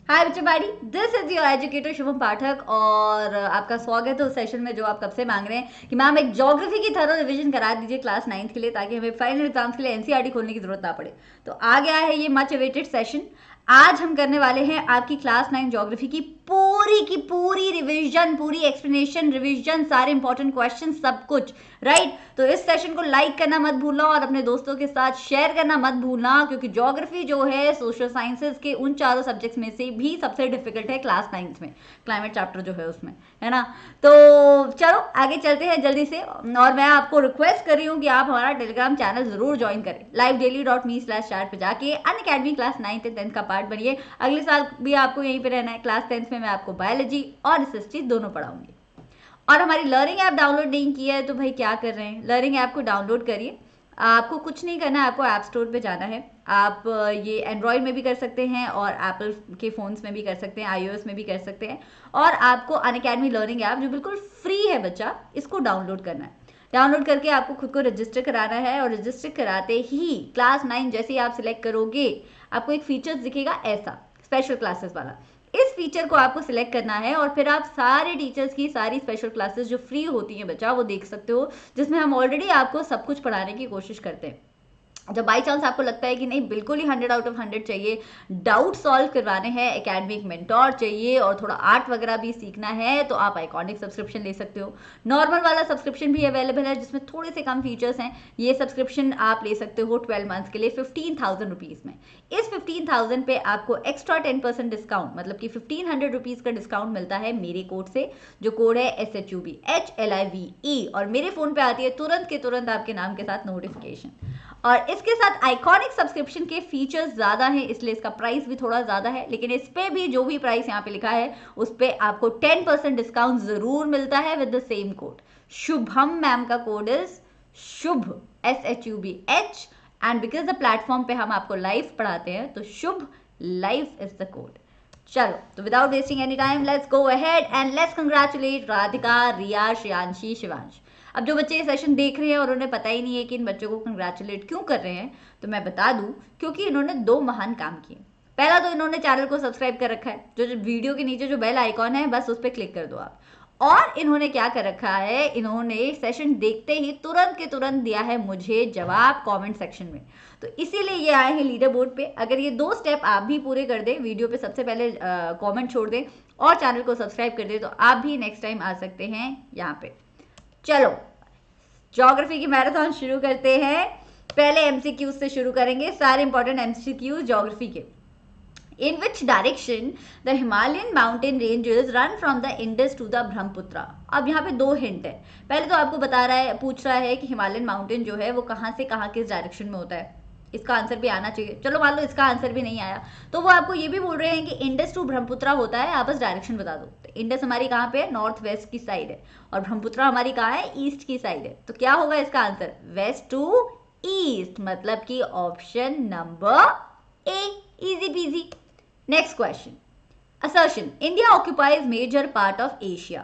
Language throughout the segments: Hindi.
हाय बच्चे बाड़ी, this is your educator Shubham Pathak और आपका स्वागत है उस सेशन में जो आप कब से मांग रहे हैं कि मैम एक ज्योग्राफी की थरो रिवीजन करा दीजिए क्लास 9th के लिए, ताकि हमें फाइनल एग्जाम्स के लिए एनसीईआरटी खोलने की जरूरत ना पड़े। तो आ गया है ये मच अवेटेड सेशन। आज हम करने वाले हैं आपकी क्लास 9 ज्योग्राफी की पूरी रिवीजन, पूरी एक्सप्लेनेशन, रिवीजन, सारे इंपॉर्टेंट क्वेश्चन, सब कुछ। राइट तो इस सेशन को लाइक करना मत भूलना और अपने दोस्तों के साथ शेयर करना मत भूलना, क्योंकि ज्योग्राफी जो है सोशल साइंसेज के उन चारों सब्जेक्ट्स में से भी सबसे डिफिकल्ट है क्लास 9th में। क्लाइमेट चैप्टर जो है उसमें, है ना। तो चलो आगे चलते हैं जल्दी से। और मैं आपको रिक्वेस्ट कर रही हूँ कि आप हमारा टेलीग्राम चैनल जरूर ज्वाइन करें। livedaily.me/chat पे जाके Unacademy class 9th and 10th का पार्ट बनिए। अगले साल भी आपको यहीं पे रहना है। क्लास 10th में मैं आपको बायोलॉजी और एसएसटी दोनों पढ़ाऊंगी। और हमारी लर्निंग ऐप डाउनलोड नहीं किया है तो भाई क्या कर रहे हैं, लर्निंग ऐप को डाउनलोड करिए। आपको कुछ नहीं करना है, आपको ऐप स्टोर पे जाना है। आप ये एंड्रॉयड में भी कर सकते हैं और एप्पल के फ़ोन्स में भी कर सकते हैं, iOS में भी कर सकते हैं। और आपको अनअकैडमी लर्निंग ऐप जो बिल्कुल फ्री है बच्चा, इसको डाउनलोड करना है। डाउनलोड करके आपको खुद को रजिस्टर कराना है और रजिस्टर कराते ही क्लास 9 जैसे ही आप सिलेक्ट करोगे आपको एक फीचर्स दिखेगा ऐसा, स्पेशल क्लासेस वाला। इस फीचर को आपको सिलेक्ट करना है और फिर आप सारे टीचर्स की सारी स्पेशल क्लासेस जो फ्री होती हैं बच्चा वो देख सकते हो, जिसमें हम ऑलरेडी आपको सब कुछ पढ़ाने की कोशिश करते हैं। जब बाई चांस आपको लगता है कि नहीं बिल्कुल ही 100/100 चाहिए, डाउट सॉल्व करवाने हैं, एकेडमिक मेंटोर चाहिए और थोड़ा आर्ट वगैरह भी सीखना है, तो आप आइकॉनिक सब्सक्रिप्शन ले सकते हो। नॉर्मल वाला सब्सक्रिप्शन भी अवेलेबल है जिसमें थोड़े से कम फीचर्स हैं। ये सब्सक्रिप्शन आप ले सकते हो 12 मंथ्स के लिए 15,000 रुपीज़ में। इस 15,000 पे आपको एक्स्ट्रा 10% डिस्काउंट, मतलब कि 1500 रुपीज़ का डिस्काउंट मिलता है मेरे कोड से, जो कोड है SHUB HLIVE। और मेरे फ़ोन पे आती है तुरंत के तुरंत आपके नाम के साथ नोटिफिकेशन। और इसके साथ आइकॉनिक सब्सक्रिप्शन के फीचर्स ज़्यादा हैं, इसलिए इसका प्राइस भी थोड़ा ज़्यादा है। लेकिन इस पे भी जो भी प्राइस यहाँ पे लिखा है उस पे आपको 10% डिस्काउंट ज़रूर मिलता है with the same code. Shubham ma'am का code is Shubh SHUBH। And because the platform पे हम आपको लाइव पढ़ाते हैं तो Shubh live is the code. चलो तो without wasting any time let's go ahead and let's congratulate Radhika, Riya, Shreyanshi, Shivansh. अब जो बच्चे ये सेशन देख रहे हैं और उन्हें पता ही नहीं है कि इन बच्चों को कंग्रेचुलेट क्यों कर रहे हैं, तो मैं बता दूं क्योंकि इन्होंने 2 महान काम किए। पहला तो इन्होंने चैनल को सब्सक्राइब कर रखा है, जो वीडियो के नीचे जो बेल आइकॉन है बस उस पर क्लिक कर दो आप। और इन्होंने क्या कर रखा है, इन्होंने सेशन देखते ही तुरंत के तुरंत दिया है मुझे जवाब कमेंट सेक्शन में। तो इसीलिए ये आए हैं लीडर बोर्ड पे। अगर ये 2 स्टेप आप भी पूरे कर दें, वीडियो पे सबसे पहले कमेंट छोड़ दें और चैनल को सब्सक्राइब कर दें, तो आप भी नेक्स्ट टाइम आ सकते हैं यहाँ पे। चलो ज्योग्राफी की मैराथन शुरू करते हैं। पहले एमसीक्यूज से शुरू करेंगे, सारे इंपॉर्टेंट एमसीक्यूज ज्योग्राफी के। In which direction the Himalayan mountain ranges run from the Indus to the Brahmaputra? अब यहाँ पे 2 हिंट है। पहले तो आपको बता रहा है, पूछ रहा है कि हिमालयन माउंटेन जो है वो कहाँ से कहाँ किस डायरेक्शन में होता है। इसका आंसर भी आना चाहिए। चलो मान लो इसका आंसर भी नहीं आया, तो वो आपको ये भी बोल रहे हैं कि इंडस टू ब्रह्मपुत्रा होता है, आप बस डायरेक्शन बता दो। तो इंडस हमारी कहाँ पे है, नॉर्थ वेस्ट की साइड है, और ब्रह्मपुत्रा हमारी कहाँ है, ईस्ट की साइड है। तो क्या होगा इसका आंसर, वेस्ट टू ईस्ट, मतलब कि option number A. Easy peasy. Next question, assertion India occupies major part of Asia.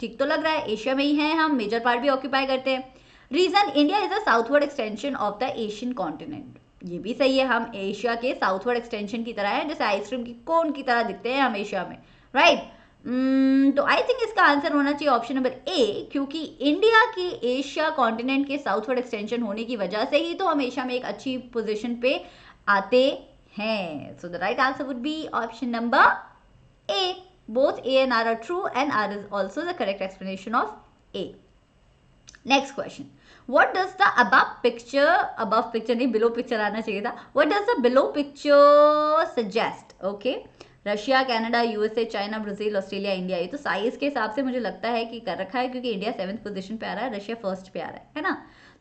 ठीक तो लग रहा है, एशिया में ही है हम, मेजर पार्ट भी ऑक्यूपाई करते हैं। Reason, India is a southward extension of the Asian continent. ये भी सही है, हम एशिया के साउथवर्ड एक्सटेंशन की तरह है, जैसे आइसक्रीम की कोन की तरह दिखते हैं हम एशिया में। राइट तो आई थिंक इसका आंसर होना चाहिए ऑप्शन नंबर ए, क्योंकि इंडिया की एशिया कॉन्टिनेंट के साउथवर्ड एक्सटेंशन होने की वजह से ही तो हम एशिया में एक अच्छी पोजिशन पे आते हैं। So the right answer would be option number A. Both A and R are true and R is also the correct explanation of A. Next question. What does the above picture नहीं, below picture आना चाहिए था. What does the below picture suggest? Okay. Russia, Canada, USA, China, Brazil, Australia, India. ये तो साइज के हिसाब से मुझे लगता है कि कर रखा है, क्योंकि इंडिया 7th पोजीशन पे आ रहा है, रशिया 1st पे आ रहा है ना।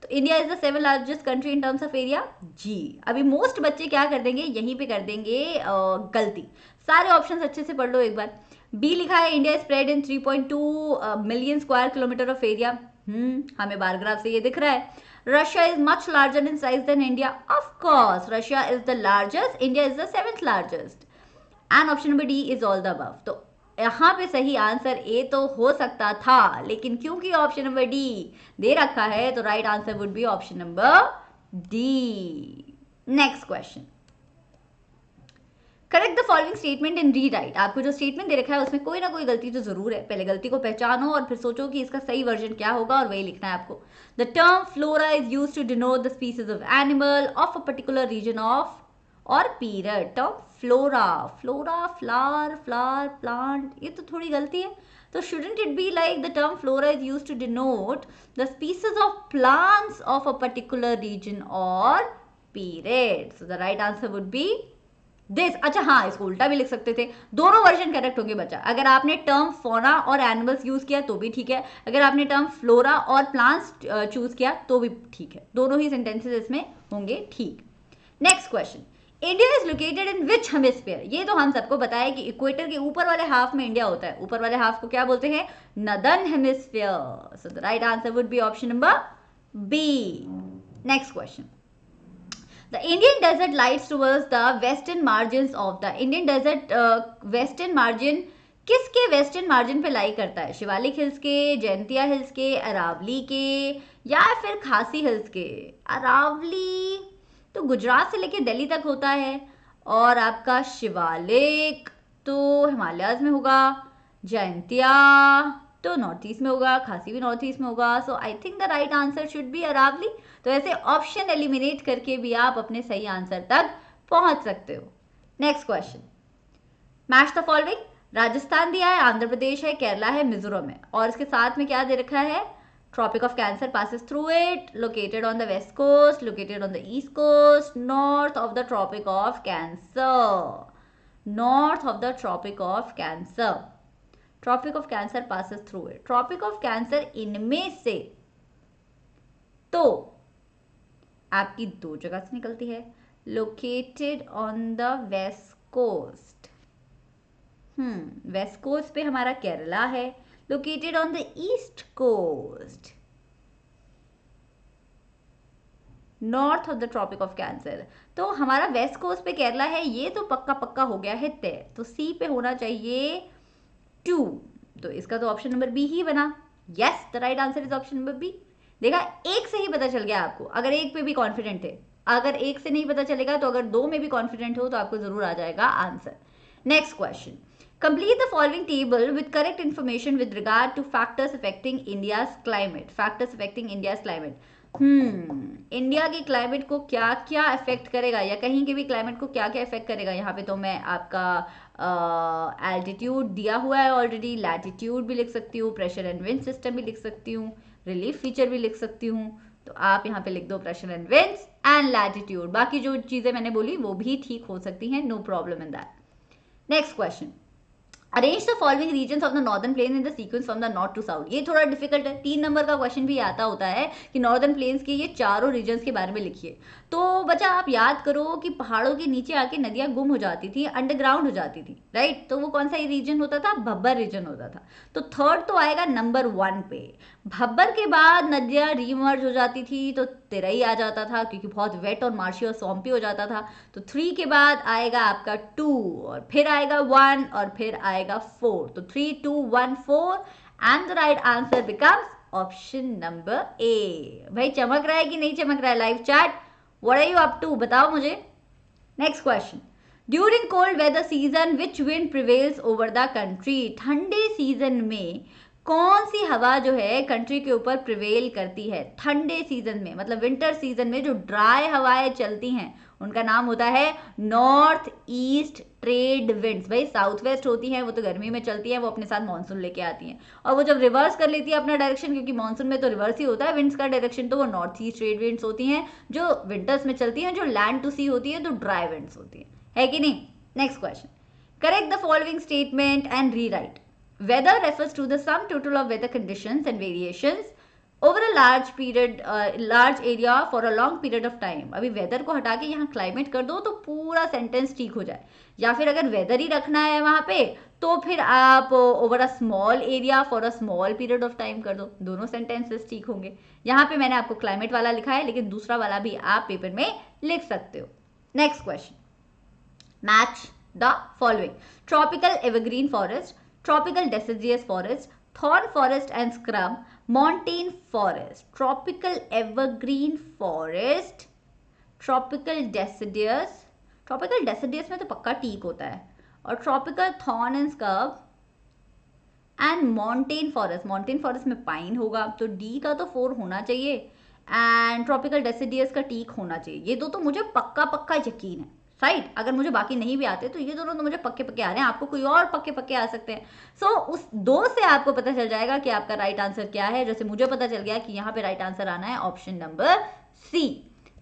तो India is the 7th largest country in terms of area. जी अभी मोस्ट बच्चे क्या कर देंगे, यहीं पे कर देंगे गलती। सारे ऑप्शन अच्छे से पढ़ लो एक बार। बी लिखा है India spread in 3.2 million square kilometre of area. हमें बार ग्राफ से ये दिख रहा है। Russia is much larger in size than India. Of course Russia is the largest, India is the 7th largest. And option number D is all the above. तो यहाँ पे सही आंसर ए तो हो सकता था, लेकिन क्योंकि ऑप्शन नंबर डी दे रखा है तो right answer would be option number D. Next question, correct the following statement in rewrite. आपको जो स्टेटमेंट दे रखा है उसमें कोई ना कोई गलती तो जरूर है, पहले गलती को पहचानो और फिर सोचो कि इसका सही वर्जन क्या होगा और वही लिखना है आपको। The term flora is used to denote the species of animal of a particular region of or period. Term flora, flora flower, flower plant, ये तो थोड़ी गलती है। तो shouldn't it be like the term flora is used to denote the species of plants of a particular region or period? So the right answer would be this. अच्छा हाँ, इसको उल्टा भी लिख सकते थे, दोनों वर्जन करेक्ट होंगे बच्चा। अगर आपने टर्म फोना और एनिमल्स यूज किया तो भी ठीक है, अगर आपने टर्म फ्लोरा और प्लांट्स चूज किया तो भी ठीक है, दोनों ही सेंटेंसेस इसमें होंगे ठीक। Next question, India is located in which hemisphere? ये तो हम सबको पता है कि इक्वेटर के ऊपर वाले हाफ में इंडिया होता है, ऊपर वाले हाफ को क्या बोलते हैं? Northern hemisphere. So the right answer would be option number B. Next question, the Indian desert lights towards the western margins of the Indian desert. Western margin किसके वेस्टर्न मार्जिन पे लाई करता है? शिवालिक हिल्स के, जयंतिया हिल्स के, अरावली के या फिर खासी हिल्स के? अरावली तो गुजरात से लेके दिल्ली तक होता है और आपका शिवालिक तो हिमालयाज में होगा, जयंतिया तो नॉर्थ ईस्ट में होगा, खासी भी नॉर्थ ईस्ट में होगा। So I think the right answer should be Aravalli. तो ऐसे ऑप्शन एलिमिनेट करके भी आप अपने सही आंसर तक पहुंच सकते हो। Next question, match the following. Rajasthan दिया है, आंध्र प्रदेश है, केरला है, मिजोरम है और इसके साथ में क्या दे रखा है? Tropic of Cancer passes through it, located on the west coast, located on the east coast, north of the Tropic of Cancer, north of the Tropic of Cancer, Tropic of Cancer passes through it, Tropic of Cancer इनमें से तो आपकी दो जगह से निकलती है, located on the west coast, west coast पे हमारा केरला है, located on the east coast, north of the Tropic of Cancer। तो हमारा वेस्ट कोस्ट पे केरला है, ये तो पक्का पक्का हो गया है तय। तो सी पे होना चाहिए 2, तो इसका तो ऑप्शन नंबर बी ही बना। Yes, the right answer is option number B. देखा, एक से ही पता चल गया आपको, अगर एक पे भी कॉन्फिडेंट थे। अगर एक से नहीं पता चलेगा तो अगर दो में भी कॉन्फिडेंट हो तो आपको जरूर आ जाएगा answer. Next question, complete the following table with correct information with regard to factors affecting India's climate, factors affecting India's climate। India के क्लाइमेट को क्या क्या इफेक्ट करेगा या कहीं के भी क्लाइमेट को क्या क्या इफेक्ट करेगा? यहाँ पे तो मैं आपका एल्टीट्यूड दिया हुआ है ऑलरेडी, लैटिट्यूड भी लिख सकती हूँ, प्रेशर एंड विंड सिस्टम भी लिख सकती हूँ, रिलीफ फीचर भी लिख सकती हूँ। तो आप यहाँ पे लिख दो pressure and winds and latitude, बाकी जो चीजें मैंने बोली वो भी ठीक हो सकती हैं, no problem in that. Next question, arrange the following regions of the northern plain in the sequence from the north to south. ये थोड़ा डिफिकल्ट है, 3 नंबर का क्वेश्चन भी आता होता है कि नॉर्दर्न प्लेन्स के ये चारों रीजन्स के बारे में लिखिए। तो बच्चा आप याद करो कि पहाड़ों के नीचे आके नदियां गुम हो जाती थी, अंडरग्राउंड हो जाती थी, राइट? तो वो कौन सा रीजन होता था? भब्बर रीजन होता था। तो थर्ड तो आएगा नंबर 1 पे। भब्बर के बाद नदियां रीमर्ज हो जाती थी तो तेरई आ जाता था क्योंकि बहुत वेट और मार्शी और सौंपी हो जाता था। तो 3 के बाद आएगा आपका 2 और फिर आएगा 1 और फिर आएगा 4। तो 3, 2, 1, 4 and the right answer becomes option number A. भाई चमक रहा है कि नहीं चमक रहा है live chat? What are you up to, बताओ मुझे। Next question, during cold weather season which wind prevails over the country? ठंडे सीजन में कौन सी हवा जो है कंट्री के ऊपर प्रिवेल करती है? ठंडे सीजन में मतलब विंटर सीजन में जो ड्राई हवाएं चलती हैं उनका नाम होता है नॉर्थ ईस्ट ट्रेड विंड्स। भाई साउथ वेस्ट होती हैं वो तो गर्मी में चलती हैं, वो अपने साथ मानसून लेके आती हैं और वो जब रिवर्स कर लेती है अपना डायरेक्शन, क्योंकि मानसून में तो रिवर्स ही होता है विंड्स का डायरेक्शन, तो वो नॉर्थ ईस्ट ट्रेड विंड्स होती हैं जो विंटर्स में चलती हैं, जो लैंड टू सी होती है तो ड्राई विंड्स होती है कि नहीं? Next question, correct the following statement and rewrite. Weather refers to the sum total of weather conditions and variations over a large period, large area for a long period of time। अभी वेदर को हटा के यहाँ क्लाइमेट कर दो तो पूरा सेंटेंस ठीक हो जाए, या फिर अगर वेदर ही रखना है वहां पे तो फिर आप over a small area for a small period of time कर दो, दोनों सेंटेंसेस ठीक होंगे। यहाँ पे मैंने आपको क्लाइमेट वाला लिखा है लेकिन दूसरा वाला भी आप पेपर में लिख सकते हो। Next question, match the following. Tropical evergreen forest, tropical deciduous forest, thorn forest and scrub, montane forest, tropical evergreen forest, tropical deciduous, tropical deciduous में तो पक्का टीक होता है, और tropical thorn and scrub and mountain forest में पाइन होगा, तो डी का तो 4 होना चाहिए, एंड ट्रॉपिकल डेसिडियस का टीक होना चाहिए। ये दो तो मुझे पक्का पक्का यकीन है, राइट। अगर मुझे बाकी नहीं भी आते तो ये दोनों तो मुझे पक्के पक्के आ रहे हैं, आपको कोई और पक्के पक्के आ सकते हैं। सो उस दो से आपको पता चल जाएगा कि आपका राइट आंसर क्या है। जैसे मुझे पता चल गया कि यहाँ पे राइट आंसर आना है option number C.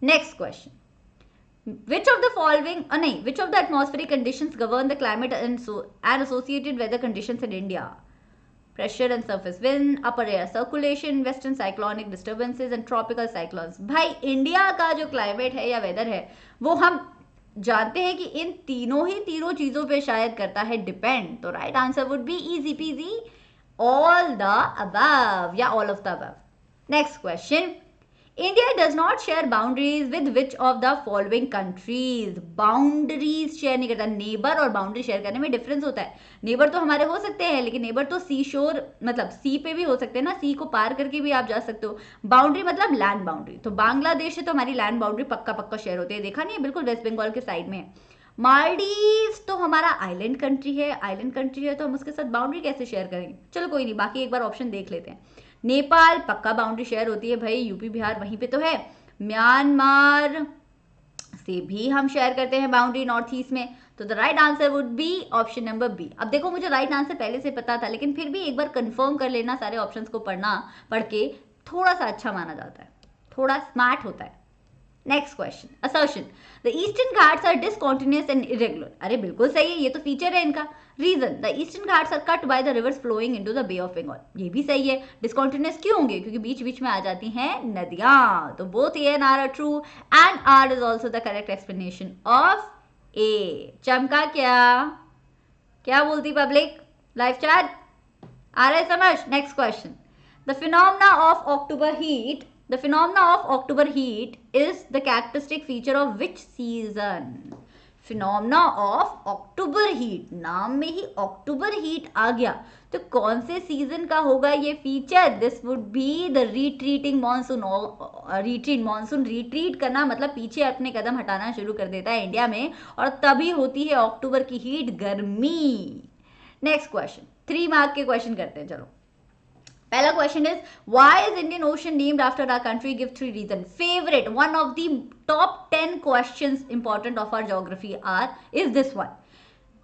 Next question, which of the following नहीं, which of the atmospheric conditions govern the climate and associated weather conditions in India? Pressure and surface wind, upper air circulation, western cyclonic disturbances and tropical cyclones। भाई इंडिया का जो क्लाइमेट है या वेदर है वो हम जानते हैं कि इन तीनों चीजों पे शायद करता है डिपेंड। तो right answer would be easy PG, all the above या all of the above. Next question, India does not share boundaries with which of the following countries. Boundaries share नहीं करता, नेबर और बाउंड्री शेयर करने में डिफरेंस होता है। नेबर तो हमारे हो सकते हैं, लेकिन नेबर तो सी शोर मतलब सी पे भी हो सकते हैं ना, सी को पार करके भी आप जा सकते हो। बाउंड्री मतलब लैंड बाउंड्री, तो बांग्लादेश से तो हमारी लैंड बाउंड्री पक्का पक्का शेयर होती है, देखा नहीं है, बिल्कुल वेस्ट बंगाल के साइड में। मालदीव्स तो हमारा आइलैंड कंट्री है, तो हम उसके साथ बाउंड्री कैसे शेयर करेंगे। चलो कोई नहीं, बाकी एक बार ऑप्शन देख लेते हैं। नेपाल पक्का बाउंड्री शेयर होती है भाई, यूपी बिहार वहीं पे तो है। म्यांमार से भी हम शेयर करते हैं बाउंड्री नॉर्थ ईस्ट में, तो the right answer would be option number B. अब देखो मुझे राइट आंसर पहले से पता था, लेकिन फिर भी एक बार कंफर्म कर लेना, सारे ऑप्शंस को पढ़ के थोड़ा सा अच्छा माना जाता है, थोड़ा स्मार्ट होता है। Next question, assertion, the Eastern Ghats are discontinuous and irregular. अरे बिल्कुल सही है, ये तो फीचर है इनका। Reason, the Eastern Ghats are cut by the rivers flowing into the Bay of Bengal. ये भी सही है। डिसकॉन्टिन्यूअस क्यों होंगे, क्योंकि बीच बीच में आ जाती हैं नदियां। तो both A and R are true and R is also the correct explanation of A. चमका क्या बोलती पब्लिक, लाइव चैट आ रहा है समझ। Next question, the phenomena of October heat is the characteristic feature of which season? Phenomena of October heat, नाम में ही अक्टूबर हीट आ गया, तो कौन से सीजन का होगा ये feature? This would be the retreating monsoon. Monsoon retreat करना मतलब पीछे अपने कदम हटाना शुरू कर देता है इंडिया में, और तभी होती है अक्टूबर की हीट, गर्मी। नेक्स्ट क्वेश्चन, 3 मार्क के क्वेश्चन करते हैं। चलो पहला question is, why is Indian Ocean named after our country? Give 3 reason. Favourite, one of the top 10 questions important of our geography is this one.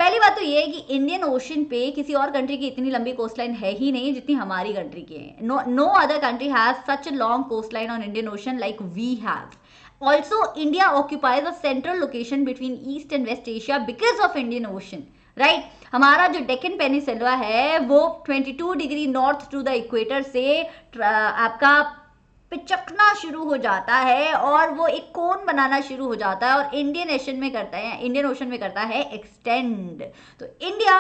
पहली बात तो ये है कि इंडियन ओशन पे किसी और कंट्री की इतनी लंबी कोस्टलाइन है ही नहीं जितनी हमारी कंट्री की है। No other country has such a long coastline on Indian Ocean like we have. Also India occupies a central location between east and west Asia because of Indian Ocean, right. हमारा जो डेक्कन पेनिनसुला है वो 22 degree north to the equator से आपका पिचकना शुरू हो जाता है, और वो एक कोन बनाना शुरू हो जाता है, और इंडियन ओशन में करता है एक्सटेंड। तो इंडिया,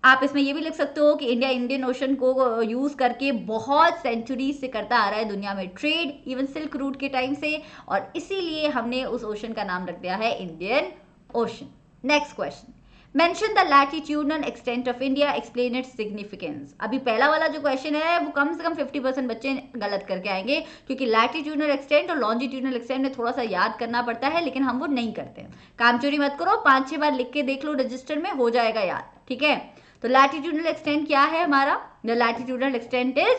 आप इसमें ये भी लिख सकते हो कि इंडिया इंडियन ओशन को यूज करके बहुत सेंचुरीज से करता आ रहा है दुनिया में ट्रेड, इवन सिल्क रूट के टाइम से, और इसीलिए हमने उस ओशन का नाम रख दिया है Indian ocean. Next question, mention the latitudinal extent of India, explain its significance. अभी पहला वाला जो क्वेश्चन है वो कम से कम 50% बच्चे गलत करके आएंगे, क्योंकि लैटिट्यूडनल एक्सटेंट और लॉन्जिट्यूडनल एक्सटेंट में थोड़ा सा याद करना पड़ता है, लेकिन हम वो नहीं करते हैं। काम चोरी मत करो, 5-6 बार लिख के देख लो रजिस्टर में, हो जाएगा याद, ठीक है। तो लैटिट्यूडनल एक्सटेंट क्या है हमारा? The latitudinal extent is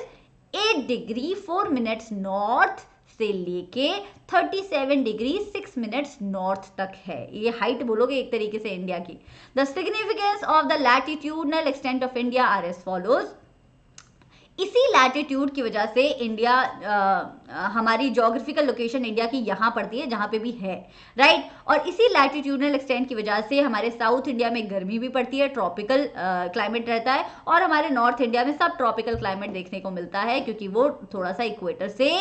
8 degree 4 minutes north से लेके 37 डिग्री 6 मिनट्स नॉर्थ तक है। ये हाइट बोलोगे एक तरीके से इंडिया की। The significance of the latitudinal extent of India are as follows. इसी लैटिट्यूड की वजह से इंडिया हमारी ज्योग्राफिकल लोकेशन इंडिया की यहाँ पड़ती है जहाँ पे भी है, राइट। और इसी लैटिट्यूडनल एक्सटेंट की वजह से हमारे साउथ इंडिया में गर्मी भी पड़ती है, ट्रॉपिकल क्लाइमेट रहता है, और हमारे नॉर्थ इंडिया में सब ट्रॉपिकल क्लाइमेट देखने को मिलता है, क्योंकि वो थोड़ा सा इक्वेटर से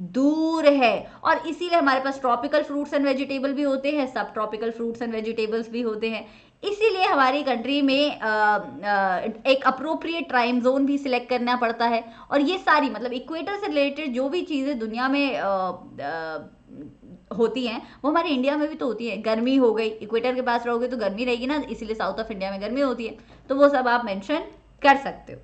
दूर है। और इसीलिए हमारे पास ट्रॉपिकल फ्रूट्स एंड वेजिटेबल भी होते हैं, सब ट्रॉपिकल फ्रूट्स एंड वेजिटेबल्स भी होते हैं। इसीलिए हमारी कंट्री में एक अप्रोप्रिएट टाइम जोन भी सिलेक्ट करना पड़ता है। और ये सारी मतलब इक्वेटर से रिलेटेड जो भी चीज़ें दुनिया में होती हैं वो हमारे इंडिया में भी तो होती है। गर्मी हो गई, इक्वेटर के पास रहोगे तो गर्मी रहेगी ना, इसीलिए साउथ ऑफ इंडिया में गर्मी होती है, तो वो सब आप मेंशन कर सकते हो।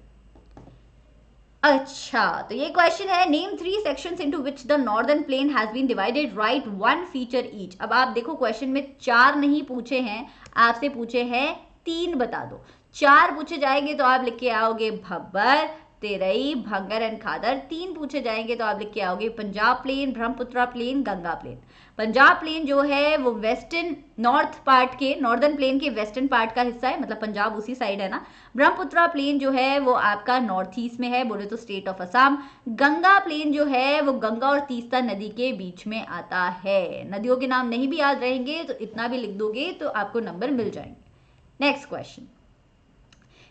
अच्छा, तो ये क्वेश्चन है, name 3 sections into which the northern plain has been divided, write one feature each. अब आप देखो क्वेश्चन में 4 नहीं पूछे हैं, आपसे पूछे हैं 3 बता दो। 4 पूछे जाएंगे तो आप लिख के आओगे भब्बर, तेरई, भंगर एंड खादर। 3 पूछे जाएंगे तो आप लिख के आओगे Punjab plain, Brahmaputra plain, Ganga plain. Punjab plain जो है वो वेस्टर्न नॉर्थ पार्ट के, नॉर्दर्न प्लेन के वेस्टर्न पार्ट का हिस्सा है, मतलब पंजाब उसी साइड है ना। ब्रह्मपुत्रा प्लेन जो है वो आपका नॉर्थ ईस्ट में है, बोले तो state of Assam. Ganga plain जो है वो गंगा और तीस्ता नदी के बीच में आता है। नदियों के नाम नहीं भी याद रहेंगे तो इतना भी लिख दोगे तो आपको नंबर मिल जाएंगे। Next question,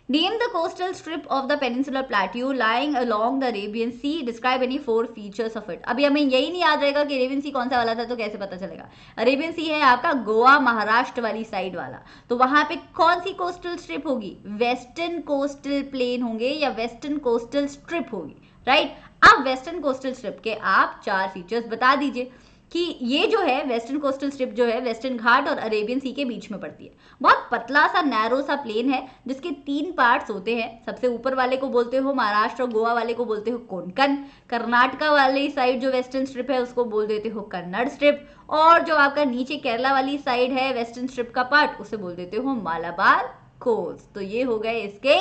Name the coastal strip of the peninsular plateau lying along the Arabian Sea. Describe any 4 features of it. अभी हमें यही नहीं याद रहेगा कि अरेबियन सी कौन सा वाला था तो कैसे पता चलेगा। अरेबियन सी है आपका गोवा महाराष्ट्र वाली साइड वाला, तो वहां पे कौन सी कोस्टल स्ट्रिप होगी? वेस्टर्न कोस्टल प्लेन होंगे या वेस्टर्न कोस्टल स्ट्रिप होगी, राइट। अब वेस्टर्न कोस्टल स्ट्रिप के आप 4 फीचर्स बता दीजिए कि ये जो है वेस्टर्न कोस्टल स्ट्रिप जो है वेस्टर्न घाट और अरेबियन सी के बीच में पड़ती है। बहुत पतला सा नैरो सा प्लेन है जिसके 3 पार्ट्स होते हैं। सबसे ऊपर वाले को बोलते हो महाराष्ट्र और गोवा वाले को बोलते हो कोंकण। कर्नाटका वाली साइड जो वेस्टर्न स्ट्रिप है उसको बोल देते हो कन्नड़ स्ट्रिप, और जो आपका नीचे केरला वाली साइड है वेस्टर्न स्ट्रिप का पार्ट उसे बोल देते हो मालाबार कोस्ट। तो ये हो गए इसके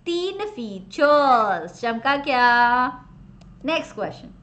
3 फीचर्स। चमका क्या? Next question,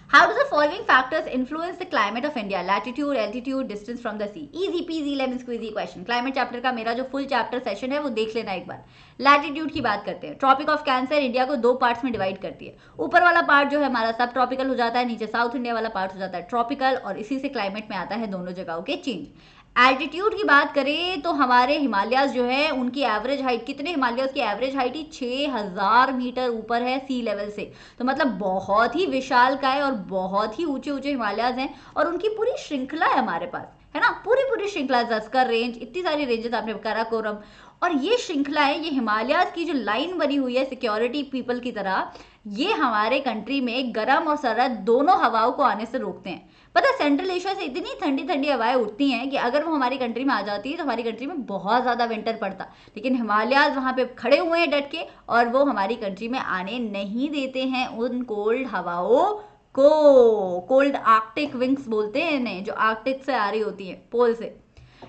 How do the following factors influence the climate of India? Latitude, altitude, distance from the sea. Easy peasy lemon squeezy question. Climate chapter का मेरा जो full chapter session है वो देख लेना एक बार। Latitude की बात करते हैं। ट्रॉपिक ऑफ कैंसर इंडिया को 2 पार्ट्स में डिवाइड करती है। ऊपर वाला पार्ट जो है हमारा सब ट्रॉपिकल हो जाता है, नीचे साउथ इंडिया वाला पार्ट हो जाता है ट्रॉपिकल, और इसी से क्लाइमेट में आता है दोनों जगहों के चेंज। एल्टीट्यूड की बात करें तो हमारे हिमालयाज जो है उनकी एवरेज हाइट, कितने हिमालयाज की एवरेज हाइट ही 6000 मीटर ऊपर है सी लेवल से। तो मतलब बहुत ही विशाल का है और बहुत ही ऊंचे ऊंचे हिमालयाज हैं, और उनकी पूरी श्रृंखला है हमारे पास, है ना। पूरी श्रृंखला, जस्कर रेंज, इतनी सारी रेंजेस आपने, काराकोरम, और ये श्रृंखला है, ये हिमालयाज की जो लाइन बनी हुई है सिक्योरिटी पीपल की तरह, ये हमारे कंट्री में गर्म और सरद दोनों हवाओं को आने से रोकते हैं। पता है सेंट्रल एशिया से इतनी ठंडी ठंडी हवाएं उठती हैं कि अगर वो हमारी कंट्री में आ जाती है तो हमारी कंट्री में बहुत ज़्यादा विंटर पड़ता, लेकिन हिमालयाज वहाँ पे खड़े हुए हैं डट के, और वो हमारी कंट्री में आने नहीं देते हैं उन कोल्ड हवाओं को। कोल्ड आर्कटिक विंग्स बोलते हैं इन्हें, जो आर्कटिक से आ रही होती है, पोल से।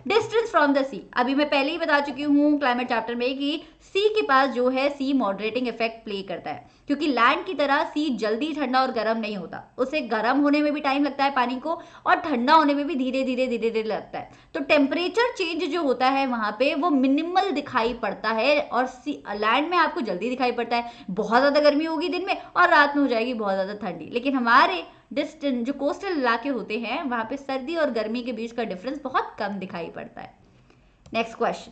डिस्टेंस फ्रॉम द सी, अभी मैं पहले ही बता चुकी हूँ क्लाइमेट चैप्टर में कि सी के पास जो है सी मॉडरेटिंग इफेक्ट प्ले करता है, क्योंकि लैंड की तरह सी जल्दी ठंडा और गर्म नहीं होता, उसे गर्म होने में भी टाइम लगता है पानी को, और ठंडा होने में भी धीरे धीरे लगता है। तो टेम्परेचर चेंज जो होता है वहां पे वो मिनिमल दिखाई पड़ता है, और लैंड में आपको जल्दी दिखाई पड़ता है। बहुत ज्यादा गर्मी होगी दिन में और रात में हो जाएगी बहुत ज्यादा ठंडी, लेकिन हमारे डिस्टेंस जो कोस्टल इलाके होते हैं वहां पे सर्दी और गर्मी के बीच का डिफरेंस बहुत कम दिखाई पड़ता है। Next question,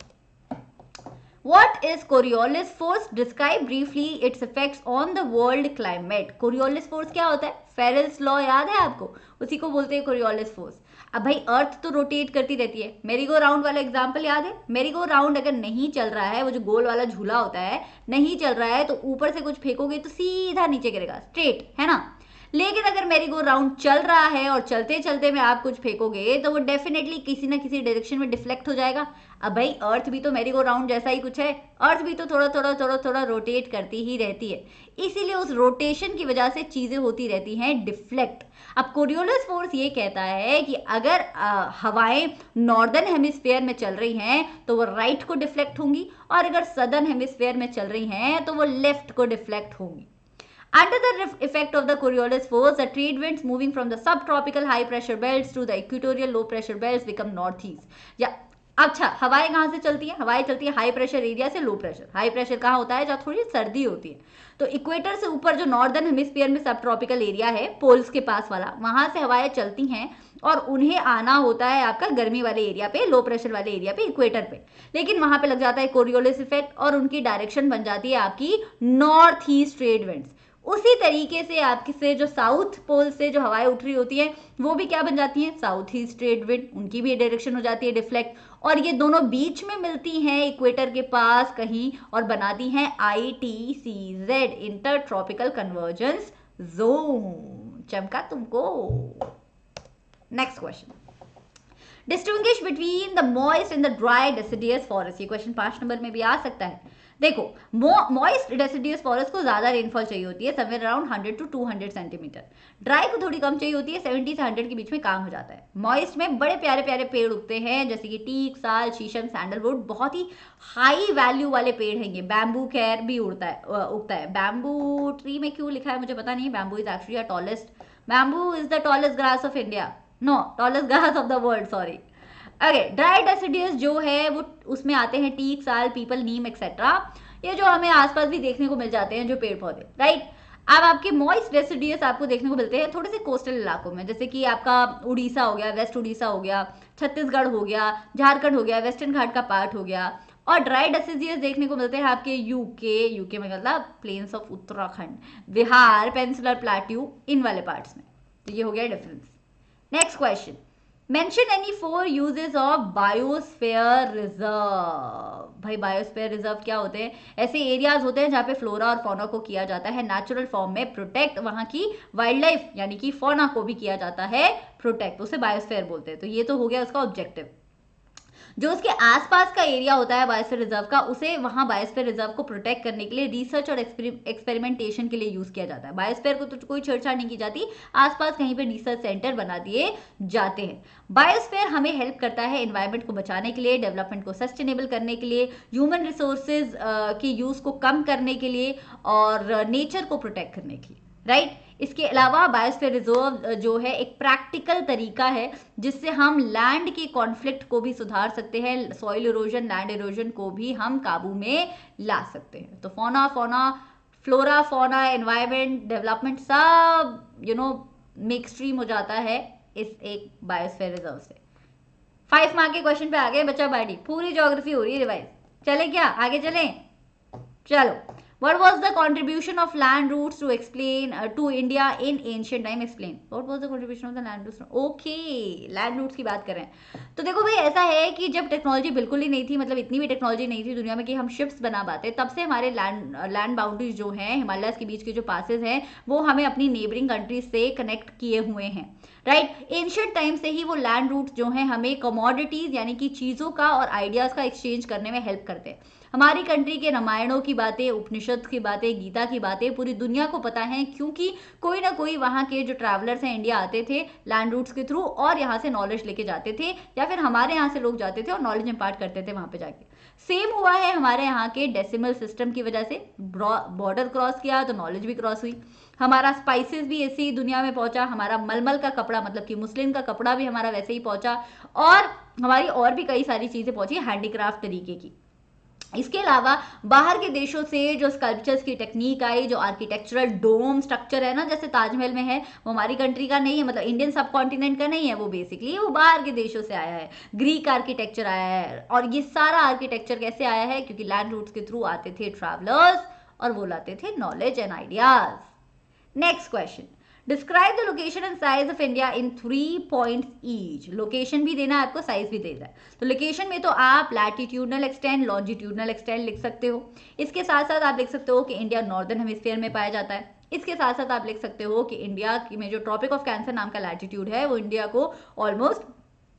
What is Coriolis force? Describe briefly its effects on the world climate. Coriolis force क्या होता है? फेरेल्स लॉ याद है आपको? उसी को बोलते हैं Coriolis force. अब भाई अर्थ तो रोटेट करती रहती है। मेरी गो राउंड वाला एग्जाम्पल याद है? मेरी गो राउंड अगर नहीं चल रहा है, वो जो गोल वाला झूला होता है नहीं चल रहा है, तो ऊपर से कुछ फेंकोगे तो सीधा नीचे गिरेगा, स्ट्रेट, है ना। लेकिन अगर मेरी गो राउंड चल रहा है और चलते चलते में आप कुछ फेंकोगे तो वो डेफिनेटली किसी ना किसी डायरेक्शन में डिफ्लेक्ट हो जाएगा। अब भाई अर्थ भी तो मेरी गो राउंड जैसा ही कुछ है, अर्थ भी तो थोड़ा रोटेट करती ही रहती है, इसीलिए उस रोटेशन की वजह से चीजें होती रहती हैं डिफ्लेक्ट। अब कोरियोलिस फोर्स ये कहता है कि अगर हवाएं नॉर्दर्न हेमिस्फेयर में चल रही हैं तो वो राइट को डिफ्लेक्ट होंगी, और अगर सदर्न हेमिस्फेयर में चल रही हैं तो वो लेफ्ट को डिफ्लेक्ट होंगी। Under the effect of the Coriolis force, the trade winds moving from the subtropical high pressure belts to the equatorial low pressure belts become northeast. या अच्छा, हवाएं कहाँ से चलती हैं? हवाएं चलती है हाई प्रेशर एरिया से लो प्रेशर। हाई प्रेशर कहाँ होता है? जहाँ थोड़ी सर्दी होती है। तो इक्वेटर से ऊपर जो नॉर्दर्न हेमिस्फीयर में सब ट्रॉपिकल एरिया है, पोल्स के पास वाला, वहां से हवाएं चलती हैं और उन्हें आना होता है आपका गर्मी वाले एरिया पे, लो प्रेशर वाले एरिया पे, इक्वेटर पे। लेकिन वहां पे लग जाता है कोरियोलिस इफेक्ट और उनकी डायरेक्शन बन जाती है आपकी नॉर्थ ईस्ट ट्रेड विंड्स। उसी तरीके से आपके से जो साउथ पोल से जो हवाएं उठ रही होती हैं वो भी क्या बन जाती हैं? साउथ ईस्ट ट्रेड विंड, उनकी भी डायरेक्शन हो जाती है डिफ्लेक्ट, और ये दोनों बीच में मिलती हैं इक्वेटर के पास कहीं और बनाती हैं ITCZ, inter tropical convergence zone. चमका तुमको? Next question, distinguish between the moist and the dry deciduous forest. ये क्वेश्चन 5 नंबर में भी आ सकता है। देखो, मॉइस्ट डेसिडियस फॉरेस्ट को ज्यादा रेनफॉल चाहिए होती है, somewhere around 100 to 200 centimetre. Dry को थोड़ी कम चाहिए होती है, 70 से 100 के बीच में काम हो जाता है। मॉइस्ट में बड़े प्यारे प्यारे पेड़ उगते हैं, जैसे कि टीक, साल, शीशम, सैंडलवुड, बहुत ही हाई वैल्यू वाले पेड़ हैं ये। बैम्बू खैर भी उगता है। बैम्बू ट्री में क्यों लिखा है मुझे पता नहीं। Bamboo is actually tallest, bamboo is the tallest grass of India, no, tallest grass of the world, sorry. Okay, dry deciduous जो है वो उसमें आते हैं टीक, साल, पीपल, नीम एक्सेट्रा, ये जो हमें आसपास भी देखने को मिल जाते हैं जो पेड़ पौधे, राइट। अब आपके मॉइस्ट डेसिडियस आपको देखने को मिलते हैं थोड़े से कोस्टल इलाकों में, जैसे कि आपका उड़ीसा हो गया, वेस्ट उड़ीसा हो गया, छत्तीसगढ़ हो गया, झारखंड हो गया, वेस्टर्न घाट का पार्ट हो गया। और ड्राई डेसिडियस देखने को मिलते हैं आपके यूके में, मतलब plains of Uttarakhand, Bihar, peninsular plateau, इन वाले पार्ट्स में। तो ये हो गया difference. Next question, mention any 4 uses of biosphere reserve. भाई बायोस्फीयर रिजर्व क्या होते हैं? ऐसे एरियाज होते हैं जहाँ पे फ्लोरा और फौना को किया जाता है नेचुरल फॉर्म में प्रोटेक्ट, वहाँ की वाइल्ड लाइफ यानी कि फौना को भी किया जाता है प्रोटेक्ट, उसे बायोस्फीयर बोलते हैं। तो ये तो हो गया उसका ऑब्जेक्टिव। जो उसके आसपास का एरिया होता है बायोस्फीयर रिजर्व का, उसे वहां बायोस्फीयर रिजर्व को प्रोटेक्ट करने के लिए रिसर्च और एक्सपेरिमेंटेशन के लिए यूज किया जाता है। बायोस्फीयर को तो कोई छेड़छाड़ नहीं की जाती, आसपास कहीं पे रिसर्च सेंटर बना दिए जाते हैं। बायोस्फीयर हमें हेल्प करता है एनवायरमेंट को बचाने के लिए, डेवलपमेंट को सस्टेनेबल करने के लिए, ह्यूमन रिसोर्सेज के यूज को कम करने के लिए और नेचर को प्रोटेक्ट करने के लिए, राइट। इसके अलावा बायोस्फीयर रिजर्व जो है एक प्रैक्टिकल तरीका है जिससे हम लैंड के कॉन्फ्लिक्ट को भी सुधार सकते हैं, सॉइल इरोजन, लैंड इरोजन को भी हम काबू में ला सकते हैं। तो फ्लोरा फौना, एनवायरमेंट, डेवलपमेंट सब मिक्स स्ट्रीम हो जाता है इस एक बायोस्फीयर रिजर्व से। 5 मार्क के क्वेश्चन पे आ गए बच्चा बैठी, पूरी ज्योग्राफी हो रही है रिवाइज। चले क्या आगे चलें? चलो, what was the contribution of land routes to explain to India in ancient time? Explain what was the contribution of the land routes? Okay, land routes की बात करें तो देखो भाई, ऐसा है कि जब टेक्नोलॉजी बिल्कुल ही नहीं थी, मतलब इतनी भी टेक्नोलॉजी नहीं थी दुनिया में कि हम शिप्स बना पाते, तब से हमारे लैंड बाउंड्रीज जो हैं, हिमालयस के बीच के जो पासेस हैं, वो हमें अपनी नेबरिंग कंट्रीज से कनेक्ट किए हुए हैं, राइट। एंशिएंट टाइम से ही वो लैंड रूट जो हैं हमें कमोडिटीज यानी कि चीज़ों का और आइडियाज़ का एक्सचेंज करने में हेल्प करते हैं। हमारी कंट्री के रामायणों की बातें, उपनिषद की बातें, गीता की बातें पूरी दुनिया को पता है, क्योंकि कोई ना कोई वहाँ के जो ट्रैवलर्स हैं इंडिया आते थे लैंड रूट्स के थ्रू और यहाँ से नॉलेज लेके जाते थे, या फिर हमारे यहाँ से लोग जाते थे और नॉलेज इंपार्ट करते थे वहाँ पे जाके। सेम हुआ है हमारे यहाँ के डेसिमल सिस्टम की वजह से, बॉर्डर क्रॉस किया तो नॉलेज भी क्रॉस हुई। हमारा स्पाइसेस भी ऐसे ही दुनिया में पहुंचा, हमारा मलमल का कपड़ा मतलब कि मुस्लिम का कपड़ा भी हमारा वैसे ही पहुंचा, और हमारी और भी कई सारी चीजें पहुंची हैंडीक्राफ्ट तरीके की। इसके अलावा बाहर के देशों से जो स्कल्पचर्स की टेक्निक आई, जो आर्किटेक्चरल डोम स्ट्रक्चर है ना, जैसे ताजमहल में है, वो हमारी कंट्री का नहीं है, मतलब इंडियन सब कॉन्टिनेंट का नहीं है, वो बेसिकली वो बाहर के देशों से आया है। ग्रीक आर्किटेक्चर आया है, और ये सारा आर्किटेक्चर कैसे आया है? क्योंकि लैंड रूट्स के थ्रू आते थे ट्रैवलर्स और वो लाते थे knowledge and ideas. Next question, describe the location and size of India in 3 points each. Location भी देना है आपको, साइज भी देना है। तो लोकेशन में तो आप लैटिट्यूडनल एक्सटेंट, लॉन्जिट्यूडनल एक्सटेंट लिख सकते हो। इसके साथ साथ आप लिख सकते हो कि इंडिया नॉर्दर्न हेमिस्फीयर में पाया जाता है। इसके साथ साथ आप लिख सकते हो कि इंडिया में जो ट्रॉपिक ऑफ कैंसर नाम का लैटिट्यूड है, वो इंडिया को ऑलमोस्ट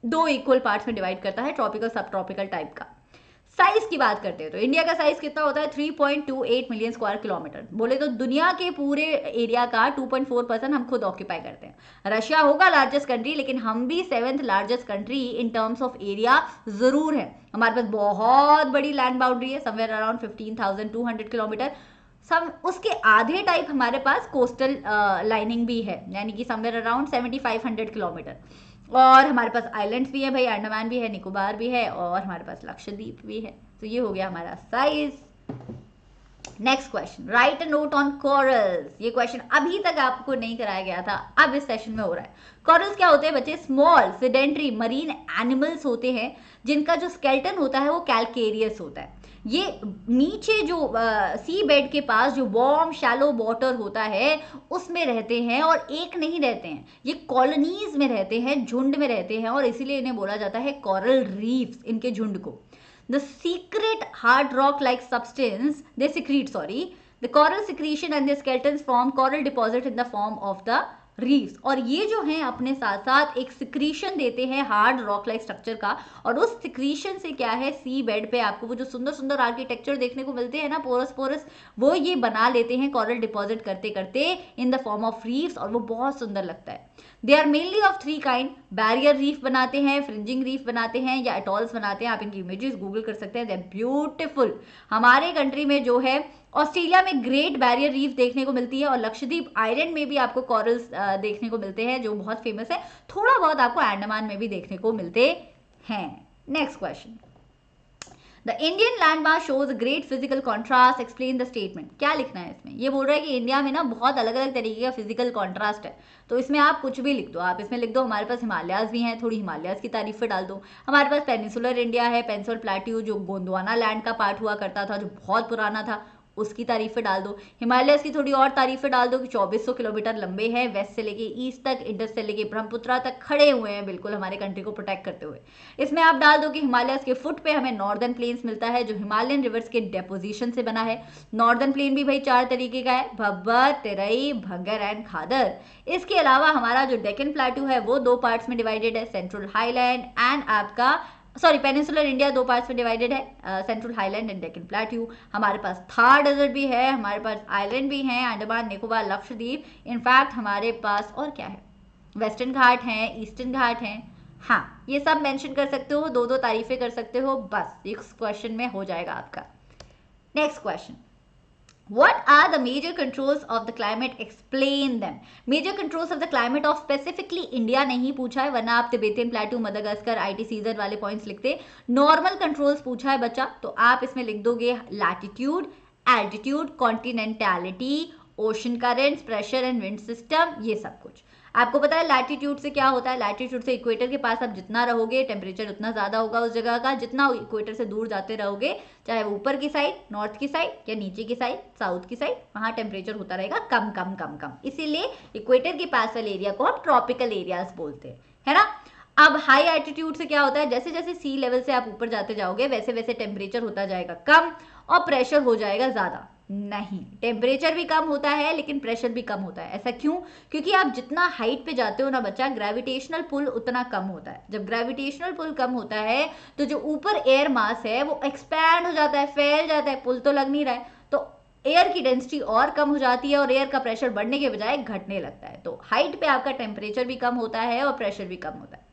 2 इक्वल पार्ट्स में डिवाइड करता है, ट्रॉपिकल सब ट्रॉपिकल टाइप का। साइज की बात करते हैं तो इंडिया का साइज कितना होता है? 3.28 मिलियन स्क्वायर किलोमीटर। बोले तो दुनिया के पूरे एरिया का 2.4% हम खुद ऑक्यूपाई करते हैं। रशिया होगा लार्जेस्ट कंट्री, लेकिन हम भी 7th largest country in terms of area जरूर है। हमारे पास बहुत बड़ी लैंड बाउंड्री है, समवेयर अराउंड 15,200 किलोमीटर। उसके आधे टाइप हमारे पास कोस्टल लाइनिंग भी है, यानी कि समवेयर अराउंड 7,500 किलोमीटर। और हमारे पास आइलैंड्स भी है भाई, अंडमान भी है, निकोबार भी है, और हमारे पास लक्षद्वीप भी है। तो ये हो गया हमारा size. Next question, right a note on corals. ये क्वेश्चन अभी तक आपको नहीं कराया गया था, अब इस सेशन में हो रहा है। कोरल्स क्या होते हैं बच्चे? स्मॉल सेडेंटरी मरीन एनिमल्स होते हैं जिनका जो स्केलेटन होता है वो कैल्केरियस होता है। ये नीचे जो सी बेड के पास जो वार्म शैलो वाटर होता है उसमें रहते हैं, और एक नहीं रहते हैं, ये कॉलोनीज में रहते हैं, झुंड में रहते हैं, और इसीलिए इन्हें बोला जाता है कोरल रीफ्स, इनके झुंड को। The secret hard rock-like substance they secrete, the coral secretion and the skeletons form coral deposit in the form of the reefs, और ये जो हैं अपने साथ साथ एक सिक्रीशन देते हैं हार्ड रॉक लाइक स्ट्रक्चर का, और उस सिक्रीशन से क्या है, सी बेड पे आपको वो जो सुंदर सुंदर आर्किटेक्चर देखने को मिलते हैं ना, पोरस पोरस, वो ये बना लेते हैं कॉरल डिपॉजिट करते करते in the form of reefs, और वो बहुत सुंदर लगता है। They are mainly of 3 kind, barrier reef बनाते हैं, फ्रिंजिंग रीफ बनाते हैं, या एटॉल्स बनाते हैं। आप इनकी इमेजेस गूगल कर सकते हैं, दे आर ब्यूटिफुल। हमारे कंट्री में जो है ऑस्ट्रेलिया में ग्रेट बैरियर रीफ देखने को मिलती है, और लक्षद्वीप आइलैंड में भी आपको कॉरल्स देखने को मिलते हैं जो बहुत फेमस है। थोड़ा बहुत आपको अंडमान में भी देखने को मिलते हैं। Next question, the Indian land mass shows great physical contrast, explain the statement. क्या लिखना है इसमें? ये बोल रहा है कि इंडिया में ना बहुत अलग अलग तरीके का फिजिकल कॉन्ट्रास्ट है, तो इसमें आप कुछ भी लिख दो। आप इसमें लिख दो हमारे पास हिमालयाज भी हैं, थोड़ी हिमालयाज की तारीफें डाल दो। हमारे पास पेनिसुलर इंडिया है, पेंसुल प्लेट्यू जो गोंडवाना लैंड का पार्ट हुआ करता था, जो बहुत पुराना था, उसकी तारीफें डाल दो। हिमालयस की थोड़ी और तारीफें डाल दो कि 2400 किलोमीटर लंबे हैं, वेस्ट से लेके ईस्ट तक, इंडस से लेके ब्रह्मपुत्रा तक खड़े हुए हैं बिल्कुल हमारे कंट्री को प्रोटेक्ट करते हुए। इसमें आप डाल दो कि हिमालयस के फुट पे हमें नॉर्दर्न प्लेन्स मिलता है जो हिमालयन रिवर्स के डेपोजिशन से बना है। नॉर्दर्न प्लेन भी भाई 4 तरीके का है, भब्बर, तेरई, भंगर एंड खादर। इसके अलावा हमारा जो डेक्कन प्लेटू है वो 2 पार्ट्स में डिवाइडेड है, सेंट्रल हाईलैंड एंड आपका पेनिनसुलर इंडिया 2 पार्ट्स में डिवाइडेड है, central highland and Deccan plateau. हमारे पास थार डेजर्ट भी है, हमारे पास आइलैंड भी हैं, अंडमान निकोबार, लक्षद्वीप। इनफैक्ट हमारे पास और क्या है, वेस्टर्न घाट हैं, ईस्टर्न घाट हैं। हाँ, ये सब मेंशन कर सकते हो, 2-2 तारीफें कर सकते हो, बस इस क्वेश्चन में हो जाएगा आपका। Next question, what are the major controls of the climate, explain them। major controls of the climate of specifically India नहीं पूछा है, वरना आप Tibetan plateau, Madagascar, IT season वाले पॉइंट्स लिखते। नॉर्मल कंट्रोल्स पूछा है बच्चा, तो आप इसमें लिख दोगे latitude, altitude, continentality, ocean currents, pressure and wind system, ये सब कुछ। आपको पता है लैटिट्यूड से क्या होता है? लैटिट्यूड से इक्वेटर के पास आप जितना रहोगे टेम्परेचर उतना ज़्यादा होगा उस जगह का, जितना इक्वेटर से दूर जाते रहोगे, चाहे वो ऊपर की साइड, नॉर्थ की साइड, या नीचे की साइड, साउथ की साइड, वहाँ टेम्परेचर होता रहेगा कम कम कम कम। इसीलिए इक्वेटर के पास वाले एरिया को हम ट्रॉपिकल एरियाज बोलते हैं, है ना। अब हाई एल्टीट्यूड से क्या होता है? जैसे जैसे सी लेवल से आप ऊपर जाते जाओगे वैसे वैसे टेम्परेचर होता जाएगा कम और प्रेशर हो जाएगा ज़्यादा। नहीं, टेम्परेचर भी कम होता है लेकिन प्रेशर भी कम होता है। ऐसा क्यों? क्योंकि आप जितना हाइट पे जाते हो ना बच्चा, ग्रेविटेशनल पुल उतना कम होता है। जब ग्रेविटेशनल पुल कम होता है तो जो ऊपर एयर मास है वो एक्सपैंड हो जाता है, फैल जाता है, पुल तो लग नहीं रहा है, तो एयर की डेंसिटी और कम हो जाती है और एयर का प्रेशर बढ़ने के बजाय घटने लगता है। तो हाइट पे आपका टेम्परेचर भी कम होता है और प्रेशर भी कम होता है।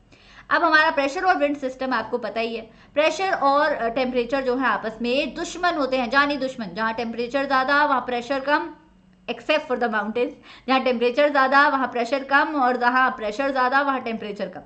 अब हमारा प्रेशर और विंड सिस्टम आपको पता ही है। प्रेशर और टेम्परेचर जो है आपस में दुश्मन होते हैं, जानी दुश्मन। जहाँ टेम्परेचर ज़्यादा वहाँ pressure come, except for the mountains. जहाँ टेम्परेचर ज़्यादा वहाँ प्रेशर कम, और जहाँ प्रेशर ज़्यादा वहाँ टेम्परेचर कम।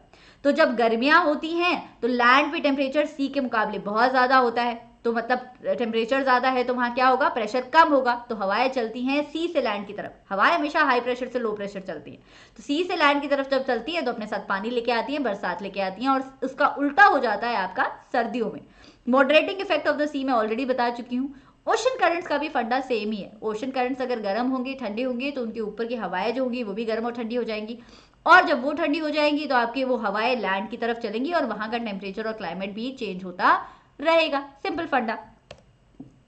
तो जब गर्मियाँ होती हैं तो लैंड पे टेम्परेचर सी के मुकाबले बहुत ज़्यादा होता है, तो मतलब टेम्परेचर ज़्यादा है तो वहाँ क्या होगा? प्रेशर कम होगा, तो हवाएं चलती हैं सी से लैंड की तरफ। हवाएं हमेशा हाई प्रेशर से लो प्रेशर चलती हैं, तो सी से लैंड की तरफ जब चलती है तो अपने साथ पानी लेके आती हैं, बरसात लेके आती हैं, और उसका उल्टा हो जाता है आपका सर्दियों में। मॉडरेटिंग इफेक्ट ऑफ द सी मैं ऑलरेडी बता चुकी हूँ। ओशन करंट्स का भी फंडा सेम ही है। ओशन करंट्स अगर गर्म होंगी, ठंडी होंगी, तो उनके ऊपर की हवाएं जो होंगी वो भी गर्म और ठंडी हो जाएंगी, और जब वो ठंडी हो जाएंगी तो आपकी वो हवाएं लैंड की तरफ चलेंगी और वहां का टेम्परेचर और क्लाइमेट भी चेंज होता रहेगा। सिंपल फंडा।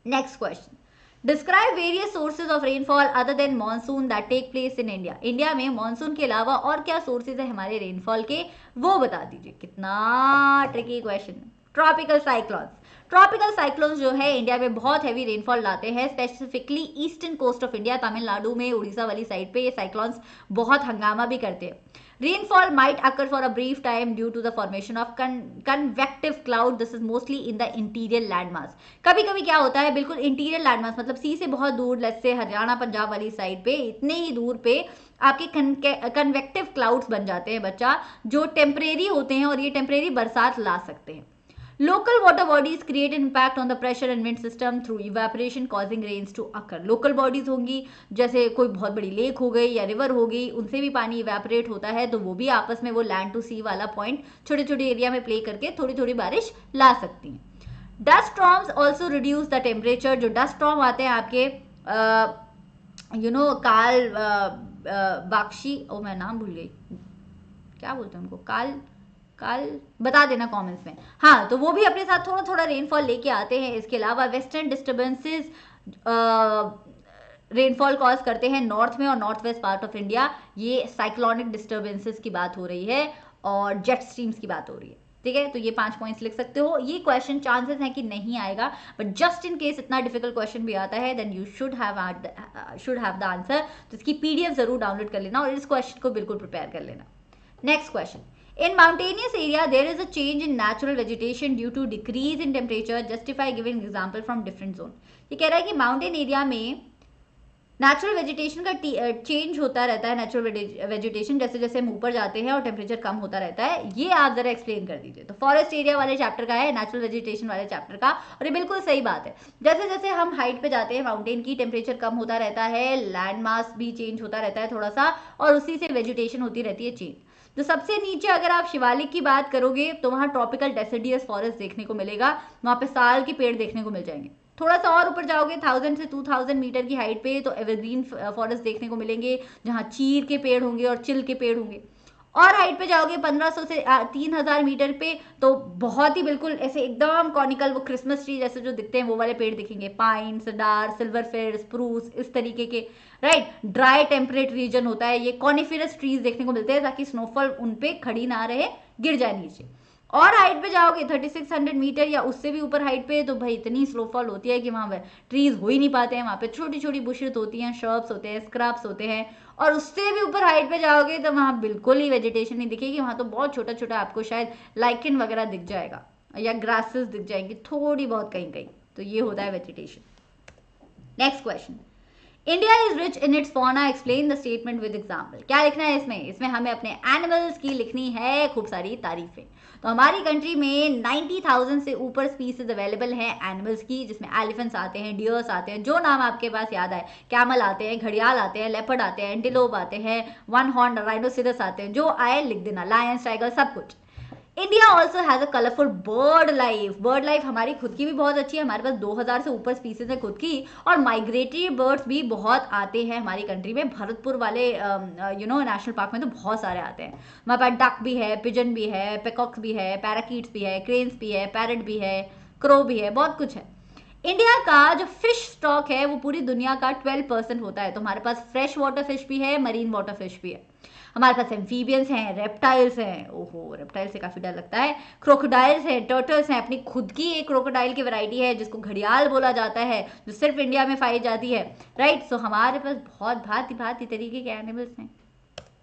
Next question, describe various sources of rainfall other than monsoon that take place in India. India में मानसून के अलावा और क्या सोर्सेज है हमारे रेनफॉल के, वो बता दीजिए। कितना tricky question. Tropical cyclones. Tropical cyclones जो है इंडिया में बहुत हैवी रेनफॉल लाते हैं, specifically eastern coast of India, Tamil Nadu में, उड़ीसा वाली साइड पे ये साइक्लोन्स बहुत हंगामा भी करते हैं। Rainfall might occur for a brief time due to the formation of convective cloud. This is mostly in the interior landmass. कभी कभी क्या होता है, बिल्कुल इंटीरियर लैंडमास, मतलब सी से बहुत दूर, लेट्स से हरियाणा पंजाब वाली साइड पे, इतने ही दूर पे आपके कन्वेक्टिव क्लाउड्स बन जाते हैं बच्चा, जो टेम्परेरी होते हैं और ये टेम्परेरी बरसात ला सकते हैं। Local water bodies create an impact on the pressure and wind system through evaporation causing rains to occur. Local bodies होंगी, जैसे कोई बहुत बड़ी लेक हो गई या रिवर हो गई, उनसे भी पानी इवेपोरेट होता है, तो वो भी आपस में वो लैंड टू सी वाला पॉइंट छोटे छोटे एरिया में प्ले करके थोड़ी थोड़ी बारिश ला सकती हैं। Dust storms also reduce the temperature. जो डस्ट स्टॉर्म आते हैं आपके काल बाक्षी, ओ मैं नाम भूल गई, क्या बोलते हैं उनको, काल बता देना कमेंट्स में। हाँ, तो वो भी अपने साथ थोड़ा थोड़ा रेनफॉल लेके आते हैं। इसके अलावा वेस्टर्न डिस्टर्बेंसेस रेनफॉल कॉज करते हैं नॉर्थ में और north west part of India. ये साइक्लोनिक डिस्टर्बेंसेस की बात हो रही है और जेट स्ट्रीम्स की बात हो रही है। ठीक है, तो ये 5 पॉइंट्स लिख सकते हो। ये क्वेश्चन चांसेस हैं कि नहीं आएगा, बट जस्ट इन केस इतना डिफिकल्ट क्वेश्चन भी आता है then you should have the answer. तो इसकी पीडीएफ जरूर डाउनलोड कर लेना और इस क्वेश्चन को बिल्कुल प्रिपेयर कर लेना। Next question, in mountainous area there is a change in natural vegetation due to decrease in temperature, justify giving example from different zone। ये कह रहा है कि माउंटेन एरिया में नेचुरल वेजिटेशन का चेंज होता रहता है। नेचुरल वेजिटेशन जैसे जैसे हम ऊपर जाते हैं और टेम्परेचर कम होता रहता है, ये आप जरा एक्सप्लेन कर दीजिए। तो फॉरेस्ट एरिया वाले चैप्टर का है, नेचुरल वेजिटेशन वाले चैप्टर का, और ये बिल्कुल सही बात है। जैसे जैसे हम हाइट पे जाते हैं माउंटेन की, टेम्परेचर कम होता रहता है, लैंड मास भी चेंज होता रहता है थोड़ा सा, और उसी से वेजिटेशन होती रहती है चेंज। तो सबसे नीचे अगर आप शिवालिक की बात करोगे तो वहाँ ट्रॉपिकल डेसिडियस फॉरेस्ट देखने को मिलेगा, वहाँ पे साल के पेड़ देखने को मिल जाएंगे। थोड़ा सा और ऊपर जाओगे 1000 से 2000 मीटर की हाइट पे तो एवरग्रीन फॉरेस्ट देखने को मिलेंगे, जहाँ चीर के पेड़ होंगे और चिल के पेड़ होंगे। और हाइट पे जाओगे 1500 से 3000 मीटर पे तो बहुत ही बिल्कुल ऐसे एकदम कॉनिकल, वो क्रिसमस ट्री जैसे जो दिखते हैं वो वाले पेड़ दिखेंगे, पाइन, सडार, सिल्वर फेयर, स्प्रूस, इस तरीके के, राइट। ड्राई टेम्परेट रीजन होता है ये, कॉनिफेरस ट्रीज देखने को मिलते हैं ताकि स्नोफॉल उन पे खड़ी ना रहे, गिर जाए नीचे। और हाइट पे जाओगे 3600 मीटर या उससे भी ऊपर हाइट पे तो भाई इतनी स्नोफॉल होती है कि वहाँ ट्रीज हो ही नहीं पाते हैं, वहाँ पे छोटी छोटी बुशेस होती हैं, शर्ब्स होते हैं, स्क्रब्स होते हैं। और उससे भी ऊपर हाइट पे जाओगे तो वहाँ बिल्कुल ही वेजिटेशन नहीं दिखेगी, वहाँ तो बहुत छोटा छोटा आपको शायद लाइकेन वगैरह दिख जाएगा या ग्रासेस दिख जाएंगी थोड़ी बहुत कहीं कहीं। तो ये होता है vegetation. Next question, India is rich in its fauna, explain the statement with example. क्या लिखना है इसमें? इसमें हमें अपने एनिमल्स की लिखनी है खूब सारी तारीफें। तो हमारी कंट्री में 90,000 से ऊपर स्पीसीज अवेलेबल हैं एनिमल्स की, जिसमें एलिफेंट्स आते हैं, डियर्स आते हैं, जो नाम आपके पास याद आए, कैमल आते हैं, घड़ियाल आते हैं, लेपर्ड आते हैं, एंटीलोप आते हैं, वन हॉर्न राइनोसिरस आते हैं, जो आए लिख देना, लायंस, टाइगर, सब कुछ। India also has a colourful bird life. Bird life हमारी खुद की भी बहुत अच्छी है, हमारे पास 2000 से ऊपर स्पीसीज है खुद की, और माइग्रेटरी बर्ड्स भी बहुत आते हैं हमारी कंट्री में। भरतपुर वाले नेशनल पार्क में तो बहुत सारे आते हैं। हमारे पास डक भी है, पिजन भी है, पेकॉक्स भी है, पैराकीट्स भी है, क्रेन्स भी है, पैरट भी है, क्रो भी है, बहुत कुछ है। इंडिया का जो फिश स्टॉक है वो पूरी दुनिया का 12% होता है। तो हमारे पास फ्रेश वाटर फिश भी है, मरीन वाटर फिश भी है, हमारे पास एम्फीबियंस हैं, रेप्टाइल्स हैं, ओहो रेप्टाइल से काफी डर लगता है, क्रोकोडाइल्स हैं, टर्टल्स हैं, अपनी खुद की एक क्रोकोडाइल की वैरायटी है जिसको घड़ियाल बोला जाता है, जो सिर्फ इंडिया में पाई जाती है, राइट। सो हमारे पास बहुत भांति भांति तरीके के एनिमल्स हैं।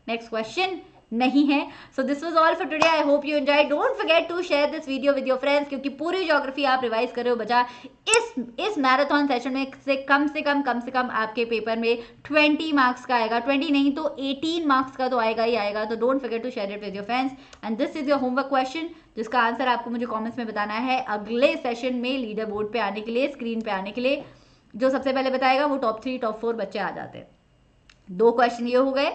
नेक्स्ट क्वेश्चन नहीं है। So this was all for today, I hope you enjoy. Don't forget to share this video with your friends, क्योंकि पूरी ज्योग्राफी आप रिवाइज कर रहे हो बचा। इस मैराथन सेशन में कम से कम आपके पेपर में 20 मार्क्स का आएगा, 20 नहीं तो 18 मार्क्स का तो आएगा ही आएगा। तो don't forget to share it with your friends and this is your homework question, जिसका आंसर आपको मुझे कॉमेंट्स में बताना है अगले सेशन में लीडर बोर्ड पे आने के लिए, स्क्रीन पे आने के लिए। जो सबसे पहले बताएगा वो टॉप 3 टॉप 4 बच्चे आ जाते हैं। 2 क्वेश्चन ये हो गए,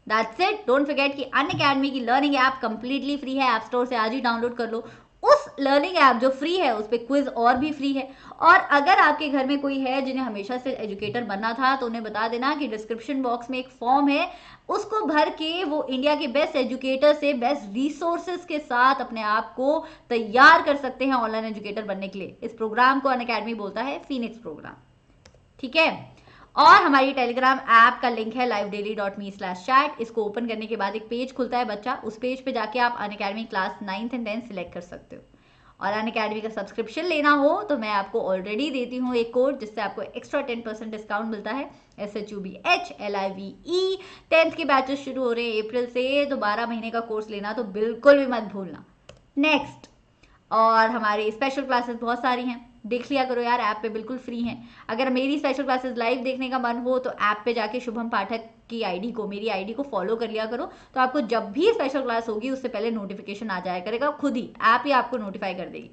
दैट्स इट। डोंट फॉरगेट कि अनअकैडमी की लर्निंग ऐप कंप्लीटली फ्री है, ऐप स्टोर से आज ही डाउनलोड कर लो। उस लर्निंग ऐप जो फ्री है उस पर क्विज और भी फ्री है। और अगर आपके घर में कोई है जिन्हें हमेशा से एजुकेटर बनना था तो उन्हें बता देना कि डिस्क्रिप्शन बॉक्स में एक फॉर्म है, उसको भर के वो इंडिया के बेस्ट एजुकेटर से बेस्ट रिसोर्सेज के साथ अपने आप को तैयार कर सकते हैं ऑनलाइन एजुकेटर बनने के लिए। इस प्रोग्राम को अनअकैडमी बोलता है फीनिक्स प्रोग्राम, ठीक है। और हमारी टेलीग्राम ऐप का लिंक है livedaily.me/chat। इसको ओपन करने के बाद एक पेज खुलता है बच्चा, उस पेज पे जाके आप Unacademy class 9th and 10th select कर सकते हो। और अनअकैडमी का सब्सक्रिप्शन लेना हो तो मैं आपको ऑलरेडी देती हूँ एक कोड, जिससे आपको एक्स्ट्रा 10% डिस्काउंट मिलता है, SHUBHLIVE। 10th के बैचेस शुरू हो रहे हैं अप्रैल से, तो 12 महीने का कोर्स लेना तो बिल्कुल भी मत भूलना। नेक्स्ट, और हमारी स्पेशल क्लासेस बहुत सारी हैं, देख लिया करो यार, ऐप पे बिल्कुल फ्री हैं। अगर मेरी स्पेशल क्लासेस लाइव देखने का मन हो तो ऐप पे जाके शुभम पाठक की आईडी को, मेरी आईडी को फॉलो कर लिया करो, तो आपको जब भी स्पेशल क्लास होगी उससे पहले नोटिफिकेशन आ जाया करेगा, खुद ही ऐप ही आपको नोटिफाई कर देगी।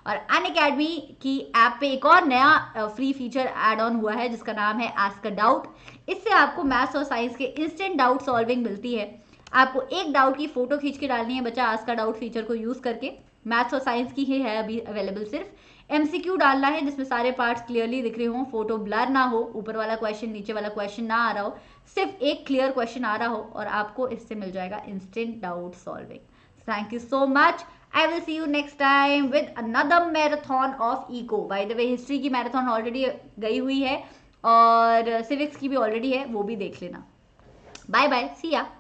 और अनअकैडमी की ऐप पे एक और नया फ्री फीचर ऐड ऑन हुआ है जिसका नाम है आस्क अ डाउट। इससे आपको मैथ्स और साइंस के इंस्टेंट डाउट सॉल्विंग मिलती है। आपको एक डाउट की फोटो खींच के डालनी है बच्चा, आस्क अ डाउट फीचर को यूज करके। मैथ्स और साइंस की ही है अभी अवेलेबल, सिर्फ MCQ डालना है जिसमें सारे पार्ट्स क्लियरली दिख रहे हो, फोटो ब्लर ना हो, ऊपर वाला क्वेश्चन नीचे वाला क्वेश्चन ना आ रहा हो, सिर्फ एक क्लियर क्वेश्चन आ रहा हो, और आपको इससे मिल जाएगा instant doubt solving. Thank you so much, I will see you next time with another marathon of eco. By the way history की मैराथन ऑलरेडी गई हुई है और सिविक्स की भी ऑलरेडी है, वो भी देख लेना। बाय बाय, सी या।